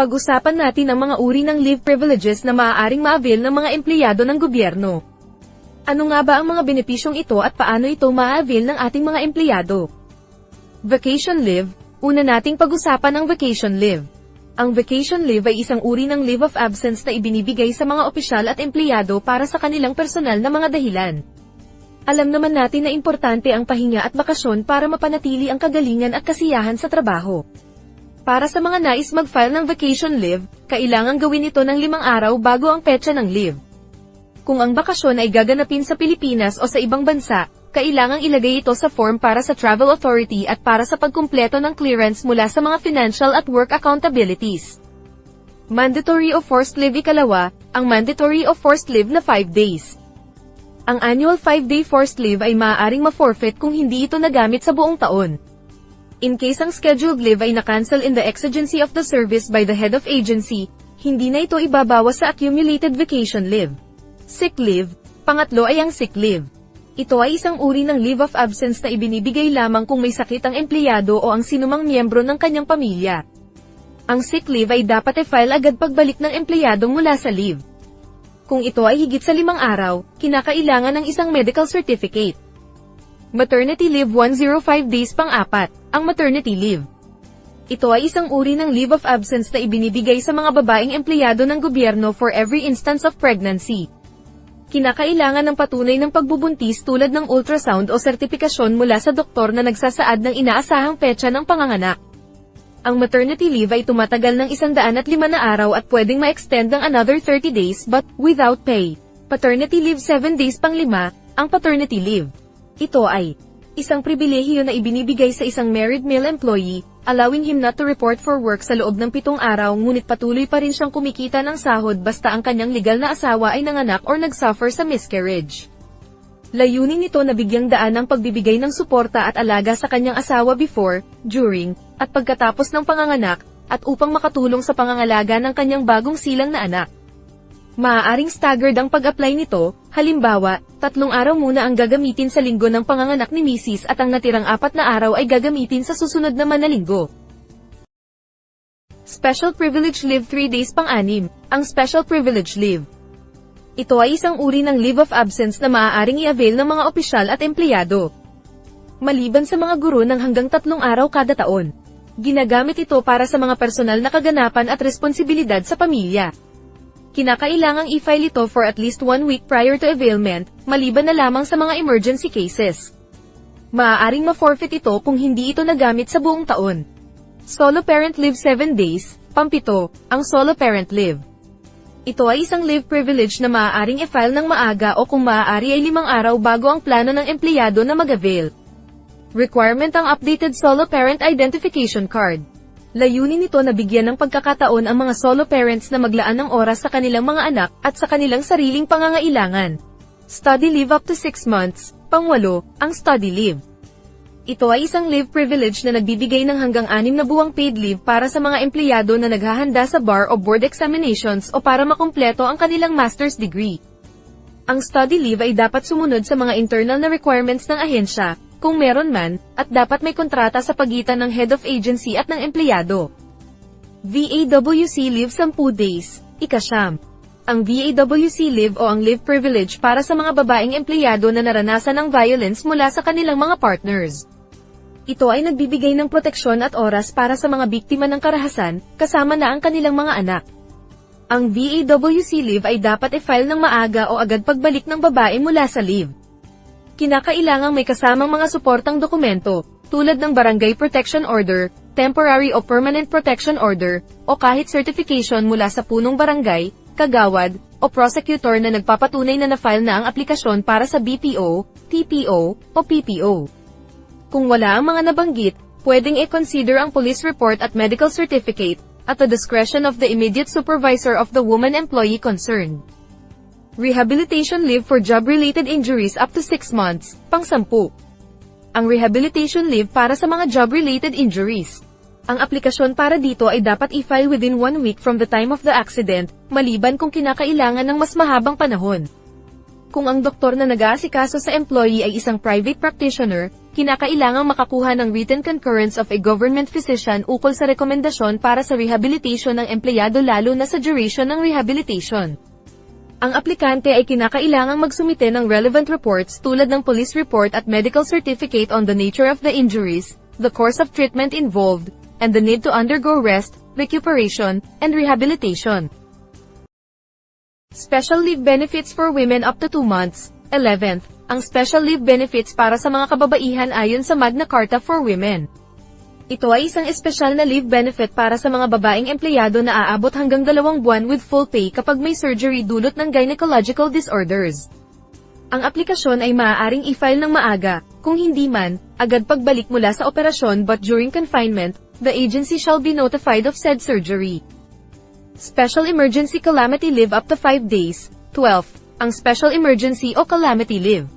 Pag-usapan natin ang mga uri ng leave privileges na maaaring ma-avail ng mga empleyado ng gobyerno. Ano nga ba ang mga benepisyong ito at paano ito ma-avail ng ating mga empleyado? Vacation leave. Una nating pag-usapan ang vacation leave. Ang vacation leave ay isang uri ng leave of absence na ibinibigay sa mga opisyal at empleyado para sa kanilang personal na mga dahilan. Alam naman natin na importante ang pahinga at bakasyon para mapanatili ang kagalingan at kasiyahan sa trabaho. Para sa mga nais mag-file ng vacation leave, kailangang gawin ito ng 5 araw bago ang petsa ng leave. Kung ang bakasyon ay gaganapin sa Pilipinas o sa ibang bansa, kailangang ilagay ito sa form para sa Travel Authority at para sa pagkumpleto ng clearance mula sa mga financial at work accountabilities. Mandatory o forced leave ikalawa, ang mandatory o forced leave na 5 days. Ang annual 5-day forced leave ay maaaring ma-forfeit kung hindi ito nagamit sa buong taon. In case ang scheduled leave ay na-cancel in the exigency of the service by the head of agency, hindi na ito ibabawas sa accumulated vacation leave. Sick leave. Pangatlo ay ang sick leave. Ito ay isang uri ng leave of absence na ibinibigay lamang kung may sakit ang empleyado o ang sinumang miyembro ng kanyang pamilya. Ang sick leave ay dapat i-file agad pagbalik ng empleyado mula sa leave. Kung ito ay higit sa 5 araw, kinakailangan ng isang medical certificate. Maternity leave 105 days pang-4, ang maternity leave. Ito ay isang uri ng leave of absence na ibinibigay sa mga babaeng empleyado ng gobyerno for every instance of pregnancy. Kinakailangan ng patunay ng pagbubuntis tulad ng ultrasound o sertipikasyon mula sa doktor na nagsasaad ng inaasahang petsa ng panganganak. Ang maternity leave ay tumatagal ng 105 na araw at pwedeng ma-extend ng another 30 days but without pay. Paternity leave 7 days pang-5, ang paternity leave. Ito ay isang pribilehiyo na ibinibigay sa isang married male employee, allowing him not to report for work sa loob ng 7 araw ngunit patuloy pa rin siyang kumikita ng sahod basta ang kanyang legal na asawa ay nanganak or nagsuffer sa miscarriage. Layunin nito na bigyang daan ang pagbibigay ng suporta at alaga sa kanyang asawa before, during, at pagkatapos ng panganganak, at upang makatulong sa pangangalaga ng kanyang bagong silang na anak. Maaaring staggered ang pag-apply nito, halimbawa, 3 araw muna ang gagamitin sa linggo ng panganganak ni Mrs. at ang natirang 4 na araw ay gagamitin sa susunod naman na linggo. Special Privilege Leave 3 days pang-6, ang Special Privilege Leave. Ito ay isang uri ng leave of absence na maaaring i-avail ng mga opisyal at empleyado. Maliban sa mga guro ng hanggang 3 araw kada taon. Ginagamit ito para sa mga personal na kaganapan at responsibilidad sa pamilya. Kinakailangang i-file ito for at least 1 week prior to availment, maliban na lamang sa mga emergency cases. Maaaring ma-forfeit ito kung hindi ito nagamit sa buong taon. Solo Parent Leave 7 days, pang-7, ang Solo Parent Leave. Ito ay isang leave privilege na maaaring i-file ng maaga o kung maaari ay 5 araw bago ang plano ng empleyado na mag-avail. Requirement ang updated Solo Parent Identification Card. Layunin nito na bigyan ng pagkakataon ang mga solo parents na maglaan ng oras sa kanilang mga anak at sa kanilang sariling pangangailangan. Study leave up to 6 months, pang-8, ang study leave. Ito ay isang leave privilege na nagbibigay ng hanggang 6 na buwang paid leave para sa mga empleyado na naghahanda sa bar o board examinations o para makumpleto ang kanilang master's degree. Ang study leave ay dapat sumunod sa mga internal na requirements ng ahensya, kung meron man, at dapat may kontrata sa pagitan ng head of agency at ng empleyado. VAWC Leave 10 days, ika-9. Ang VAWC Leave o ang leave privilege para sa mga babaeng empleyado na naranasan ng violence mula sa kanilang mga partners. Ito ay nagbibigay ng proteksyon at oras para sa mga biktima ng karahasan, kasama na ang kanilang mga anak. Ang VAWC Leave ay dapat i-file ng maaga o agad pagbalik ng babae mula sa leave. Kinakailangang may kasamang mga suportang dokumento, tulad ng Barangay Protection Order, Temporary o Permanent Protection Order, o kahit certification mula sa punong barangay, kagawad, o prosecutor na nagpapatunay na na-file na ang aplikasyon para sa BPO, TPO, o PPO. Kung wala ang mga nabanggit, pwedeng i-consider ang police report at medical certificate, at the discretion of the immediate supervisor of the woman employee concerned. Rehabilitation leave for job-related injuries up to 6 months, pang-10. Ang rehabilitation leave para sa mga job-related injuries. Ang aplikasyon para dito ay dapat i-file within 1 week from the time of the accident, maliban kung kinakailangan ng mas mahabang panahon. Kung ang doktor na nag-aasikaso sa employee ay isang private practitioner, kinakailangang makakuha ng written concurrence of a government physician ukol sa rekomendasyon para sa rehabilitation ng empleyado lalo na sa duration ng rehabilitation. Ang aplikante ay kinakailangang magsumite ng relevant reports tulad ng police report at medical certificate on the nature of the injuries, the course of treatment involved, and the need to undergo rest, recuperation, and rehabilitation. Special leave benefits for women up to 2 months. 11th, ang special leave benefits para sa mga kababaihan ayon sa Magna Carta for Women. Ito ay isang espesyal na leave benefit para sa mga babaeng empleyado na aabot hanggang 2 buwan with full pay kapag may surgery dulot ng gynecological disorders. Ang aplikasyon ay maaaring i-file ng maaga, kung hindi man, agad pagbalik mula sa operasyon but during confinement, the agency shall be notified of said surgery. Special Emergency Calamity Leave up to 5 days. 12. Ang Special Emergency o Calamity Leave.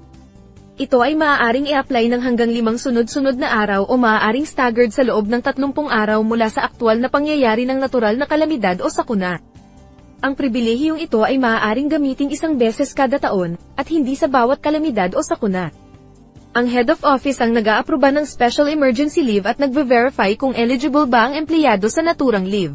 Ito ay maaaring i-apply ng hanggang 5 sunod-sunod na araw o maaaring staggered sa loob ng 30 araw mula sa aktwal na pangyayari ng natural na kalamidad o sakuna. Ang pribilehiyong ito ay maaaring gamitin isang beses kada taon, at hindi sa bawat kalamidad o sakuna. Ang Head of Office ang nag-aaproba ng Special Emergency Leave at nagve-verify kung eligible ba ang empleyado sa naturang leave.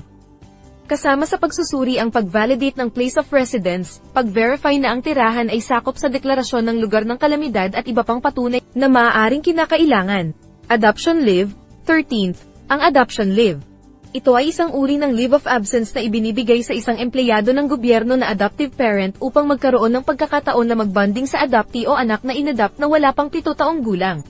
Kasama sa pagsusuri ang pag-validate ng place of residence, pag-verify na ang tirahan ay sakop sa deklarasyon ng lugar ng kalamidad at iba pang patunay na maaaring kinakailangan. Adoption Leave. 13th, ang Adoption Leave. Ito ay isang uri ng leave of absence na ibinibigay sa isang empleyado ng gobyerno na adoptive parent upang magkaroon ng pagkakataon na magbonding sa adoptee o anak na inadopt na wala pang 7 taong gulang.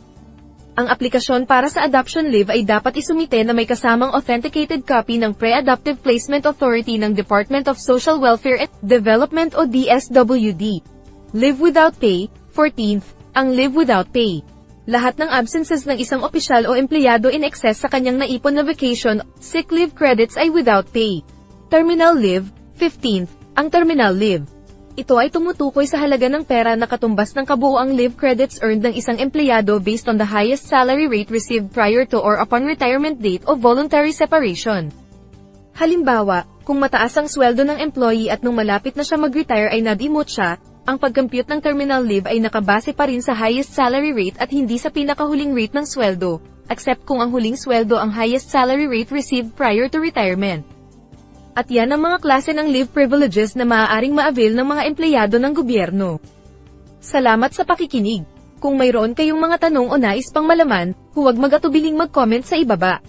Ang aplikasyon para sa adoption leave ay dapat isumite na may kasamang authenticated copy ng Pre-Adoptive Placement Authority ng Department of Social Welfare and Development o DSWD. Leave without pay. 14th, ang leave without pay. Lahat ng absences ng isang opisyal o empleyado in excess sa kanyang naipon na vacation, sick leave credits ay without pay. Terminal leave. 15th, ang terminal leave. Ito ay tumutukoy sa halaga ng pera na katumbas ng kabuuang leave credits earned ng isang empleyado based on the highest salary rate received prior to or upon retirement date o voluntary separation. Halimbawa, kung mataas ang sweldo ng employee at nung malapit na siya mag-retire ay na-demote siya, ang pag-compute ng terminal leave ay nakabase pa rin sa highest salary rate at hindi sa pinakahuling rate ng sweldo, except kung ang huling sweldo ang highest salary rate received prior to retirement. At yan ang mga klase ng leave privileges na maaaring ma-avail ng mga empleyado ng gobyerno. Salamat sa pakikinig. Kung mayroon kayong mga tanong o nais pang malaman, huwag mag-atubiling mag-comment sa ibaba.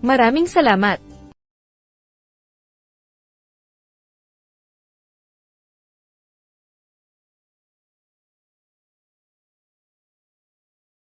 Maraming salamat.